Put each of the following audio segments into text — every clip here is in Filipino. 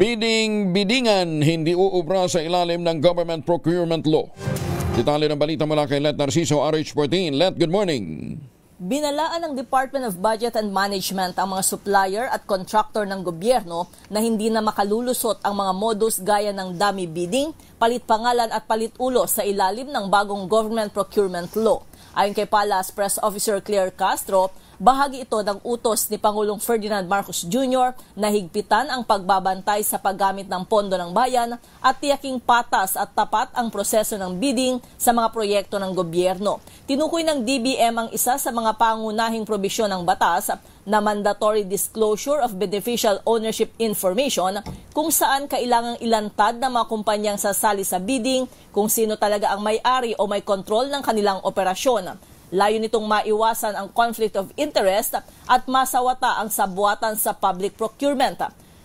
Biding-bidingan hindi uubra sa ilalim ng government procurement law. Detalye ng balita mula kay Let Narciso, RH14. Let, good morning. Binalaan ng Department of Budget and Management ang mga supplier at contractor ng gobyerno na hindi na makalulusot ang mga modus gaya ng dummy bidding, palit pangalan at palit ulo sa ilalim ng bagong government procurement law. Ayon kay Palace Press Officer Claire Castro, bahagi ito ng utos ni Pangulong Ferdinand Marcos Jr. na higpitan ang pagbabantay sa paggamit ng pondo ng bayan at tiyaking patas at tapat ang proseso ng bidding sa mga proyekto ng gobyerno. Tinukoy ng DBM ang isa sa mga pangunahing probisyon ng batas na mandatory disclosure of beneficial ownership information kung saan kailangang ilantad ng mga kumpanyang sasali sa bidding kung sino talaga ang may-ari o may kontrol ng kanilang operasyon. Layo nitong maiwasan ang conflict of interest at masawata ang sabuatan sa public procurement.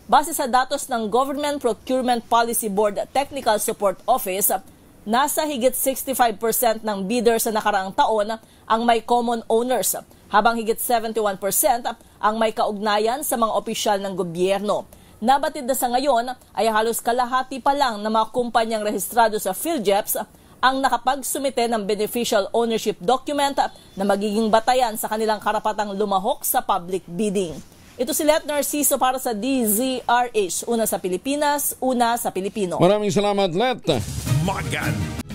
Base sa datos ng Government Procurement Policy Board Technical Support Office, nasa higit 65% ng bidders sa nakaraang taon ang may common owners, habang higit 71% ang may kaugnayan sa mga opisyal ng gobyerno. Nabatid na sa ngayon ay halos kalahati pa lang ng mga kumpanyang rehistrado sa PhilJeps ang nakapagsumite ng beneficial ownership document na magiging batayan sa kanilang karapatang lumahok sa public bidding. Ito si Let Narciso para sa DZRH. Una sa Pilipinas, una sa Pilipino. Maraming salamat, Let. Magan.